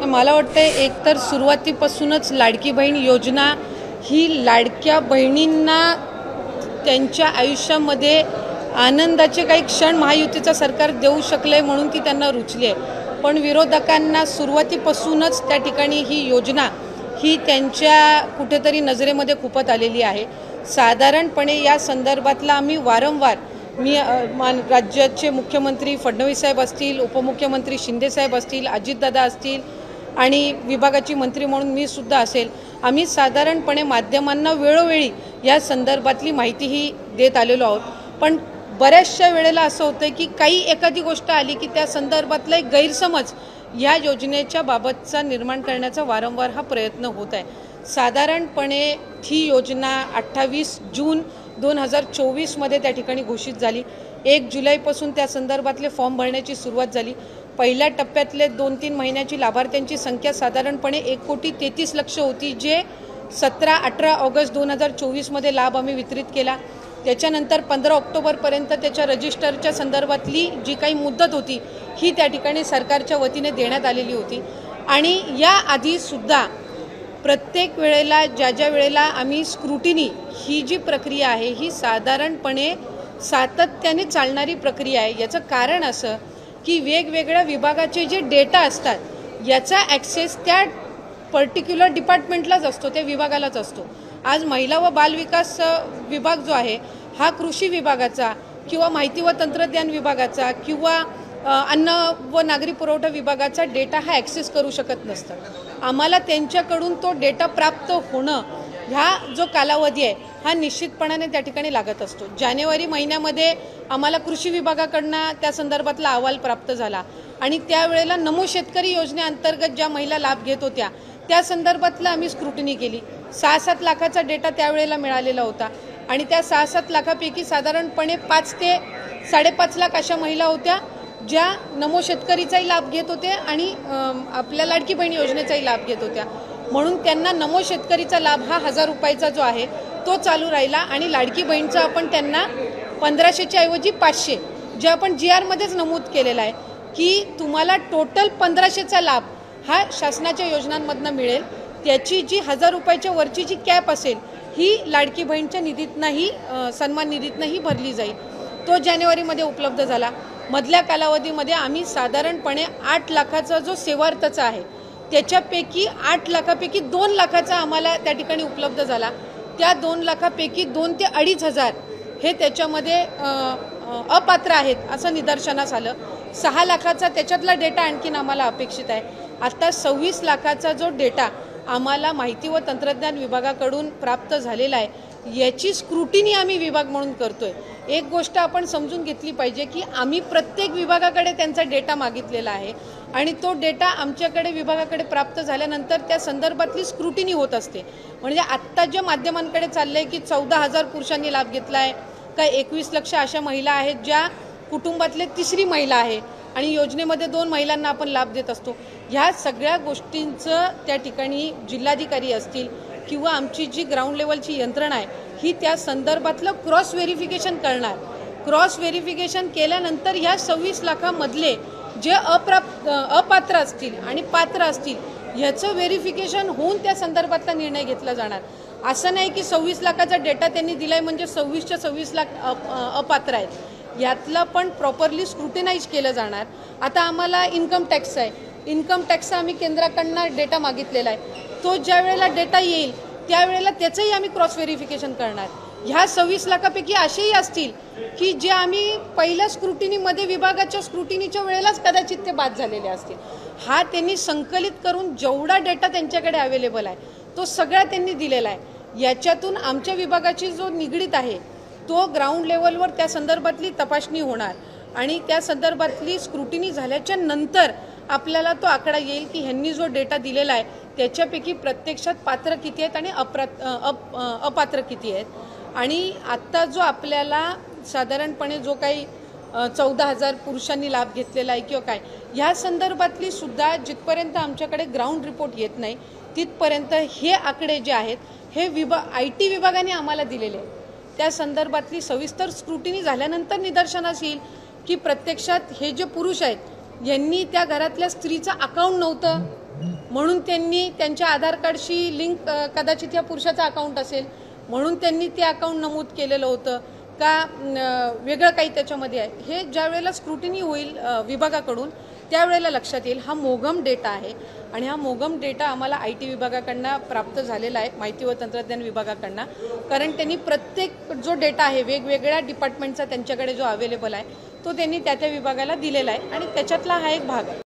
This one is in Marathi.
मला वाटतं एकतर सुरुवातीपासूनच लाडकी बहीण योजना ही लाडक्या बहिणींना त्यांच्या आयुष्यामध्ये आनंदाचे काही क्षण महायुतीचं सरकार देऊ शकले म्हणून ती त्यांना रुचली आहे। पण विरोधकांना सुरुवातीपासूनच त्या ठिकाणी ही योजना ही त्यांच्या कुठेतरी नजरेमध्ये खुपत आलेली आहे। साधारणपणे या संदर्भातला आम्ही वारंवार राज्याचे मुख्यमंत्री फडणवीस साहेब असतील, उपमुख्यमंत्री शिंदे साहेब असतील, अजितदादा असतील आणि विभागाची मंत्री म्हणून मी सुद्धा असेल, आम्ही साधारणपणे माध्यमांना वेळोवेळी या संदर्भातली माहिती ही देत आलेलो आहोत। पण बऱ्याचशा वेळेला असं होतं की काही एखादी गोष्ट आली की त्या संदर्भातला एक गैरसमज या योजनेच्या बाबतचा निर्माण करण्याचा वारंवार हा प्रयत्न होत आहे। साधारणपणे ही योजना 28 जून 2024 मध्ये त्या ठिकाणी घोषित झाली। 1 जुलैपासून त्या संदर्भातले फॉर्म भरण्याची सुरुवात झाली। पहिल्या टप्प्यातले 2-3 महिन्याची लाभार्थ्यांची संख्या साधारणपणे 1,33,00,000 होती, जे 17-18 ऑगस्ट 2024 मध्ये लाभ आम्ही वितरित केला। त्याच्यानंतर 15 ऑक्टोबरपर्यंत त्याच्या रजिस्टरच्या संदर्भातली जी काही मुदत होती ही त्या ठिकाणी सरकारच्या वतीने देण्यात आलेली होती। आणि या आधी सुद्धा प्रत्येक वेळेला ज्या वेळेला आम्ही स्क्रुटिनी ही जी प्रक्रिया आहे ही साधारणपणे सातत्याने चालणारी प्रक्रिया आहे। याचं कारण असं की वेगवेगळ्या विभागाचे जे डेटा असतात याचा ॲक्सेस त्या पर्टिक्युलर डिपार्टमेंटलाच असतो, त्या विभागालाच असतो। आज महिला व बालविकास विभाग जो आहे हा कृषी विभागाचा किंवा माहिती व तंत्रज्ञान विभागाचा किंवा अन्न व नागरी पुरवठा विभागाचा डेटा हा ॲक्सेस करू शकत नसतं। आम्हाला त्यांच्याकडून तो डेटा प्राप्त होणं ह्या जो कालावधी आहे हा निश्चितपणाने त्या ठिकाणी लागत असतो। जानेवारी महिन्यामध्ये आम्हाला कृषी विभागाकडनं त्या संदर्भातला अहवाल प्राप्त झाला आणि त्यावेळेला नमो शेतकरी योजनेअंतर्गत ज्या महिला लाभ घेत होत्या त्या संदर्भातला आम्ही स्क्रुटिनी केली। 6-7 लाखाचा डेटा त्यावेळेला मिळालेला होता आणि त्या 6-7 लाखापैकी साधारणपणे 5 ते 5.5 लाख अशा महिला होत्या ज्या नमो शेतकरीचाही लाभ घेत होते आणि आपल्या लाडकी बहीण योजनेचाही लाभ घेत होत्या। म्हणून त्यांना नमो शेतकरीचा लाभ हा 1000 रुपयाचा जो आहे तो चालू राहिला आणि लाडकी बहीणचा आपण त्यांना 1500च्या ऐवजी 500 जे आपण GR मध्येच नमूद केलेला आहे की तुम्हाला टोटल 1500चा लाभ हा शासनाच्या योजनांमधनं मिळेल। त्याची जी 1000 रुपयाच्या वरची जी कॅप असेल ही लाडकी बहीणच्या निधीतनंही सन्मान निधीतनंही भरली जाईल। तो जानेवारीमध्ये उपलब्ध झाला। मधल्या कालावधीमध्ये आम्ही साधारणपणे 8 लाखाचा जो सेवार्थचा आहे त्याच्यापैकी 8 लाखापैकी 2 लाखाचा आम्हाला त्या ठिकाणी उपलब्ध झाला। त्या 2 लाखापैकी 2 ते 2.5 हजार हे त्याच्यामध्ये अपात्र आहेत असं निदर्शनास आलं। 6 लाखाचा त्याच्यातला डेटा आणखीन आम्हाला अपेक्षित आहे। आता 26 लाखाचा जो डेटा आम्हाला माहिती व तंत्रज्ञान विभागाकडून प्राप्त झालेला आहे याची स्क्रुटिनी आम्ही विभाग म्हणून करतोय। एक गोष्ट आपण समजून घेतली पाहिजे की आम्ही प्रत्येक विभागाकडे त्यांचा डेटा मागितलेला आहे आणि तो डेटा आमच्याकडे विभागाकडे प्राप्त झाल्यानंतर त्या संदर्भातली स्क्रुटिनी होत असते। म्हणजे आत्ता ज्या माध्यमांकडे चाललंय की 14,000 पुरुषांनी लाभ घेतला आहे का 21 लाख अशा महिला आहेत ज्या कुटुंबातले तिसरी महिला आहे आणि योजनेमध्ये 2 महिलांना आपण लाभ देत असतो। ह्या सगळ्या गोष्टींचं त्या ठिकाणी जिल्हाधिकारी असतील किंवा आमची जी ग्राउंड लेवलची यंत्रणा आहे ही त्या संदर्भातलं क्रॉस व्हेरिफिकेशन करणार। क्रॉस व्हेरिफिकेशन केल्यानंतर ह्या 26 लाखामधले जे अपात्र असतील आणि पात्र असतील ह्याचं व्हेरिफिकेशन होऊन त्या संदर्भातला निर्णय घेतला जाणार। असं नाही की 26 लाखाचा डेटा त्यांनी दिलाय म्हणजे 26च्या 26 लाख अपात्र आहेत। यातला पण प्रॉपरली स्क्रुटिनाइज केलं जाणार। आता आम्हाला इन्कम टॅक्स आहे, इन्कम टॅक्सचा आम्ही केंद्राकडनं डेटा मागितलेला आहे। तो ज्या वेळेला डेटा येईल त्यावेळेला त्याचंही आम्ही क्रॉस व्हेरिफिकेशन करणार। ह्या 26 लाखापैकी असेही असतील की जे आम्ही पहिल्या स्क्रुटिनीमध्ये विभागाच्या स्क्रुटिनीच्या वेळेलाच कदाचित ते बाद झालेले असतील। हा त्यांनी संकलित करून जेवढा डेटा त्यांच्याकडे अवेलेबल आहे तो सगळा त्यांनी दिलेला आहे। याच्यातून आमच्या विभागाची जो निगडीत आहे तो ग्राउंड लेवलवर त्या संदर्भातली तपासणी होणार आणि त्या संदर्भातली स्क्रुटिनी झाल्याच्या नंतर आपल्याला तो आकडा येईल की ह्यांनी जो डेटा दिलेला आहे त्याच्यापैकी प्रत्यक्षात पात्र किती आहेत आणि अपात्र किती आहेत। आणि आत्ता जो आपल्याला साधारणपणे जो काही 14,000 पुरुषांनी लाभ घेतलेला आहे किंवा काय ह्या संदर्भातली सुद्धा जिथपर्यंत आमच्याकडे ग्राउंड रिपोर्ट येत नाही तिथपर्यंत हे आकडे जे आहेत हे IT विभागाने आम्हाला दिलेले आहेत। त्या संदर्भातली सविस्तर स्क्रुटिनी झाल्यानंतर निदर्शनास येईल की प्रत्यक्षात हे जे पुरुष आहेत यांनी त्या घरातल्या स्त्रीचं अकाउंट नव्हतं म्हणून त्यांनी त्यांच्या आधार कार्डशी लिंक कदाचित या पुरुषाचं अकाउंट असेल म्हणून त्यांनी ते अकाउंट नमूद केलेलं होतं का वेगळं काही त्याच्यामध्ये आहे. हे ज्या वेळेला स्क्रुटिनी होईल विभागाकडून त्यावेळेला लक्षात येईल. हा मोगम डेटा आहे आणि हा मोगम डेटा आम्हाला IT विभागाकडनं प्राप्त झालेला आहे, माहिती व तंत्रज्ञान विभागाकडनं. कारण त्यांनी प्रत्येक जो डेटा आहे वेगवेगळ्या डिपार्टमेंटचा त्यांच्याकडे जो अवेलेबल आहे तो त्यांनी त्या विभागाला दिलेला आहे आणि त्याच्यातला हा एक भाग आहे.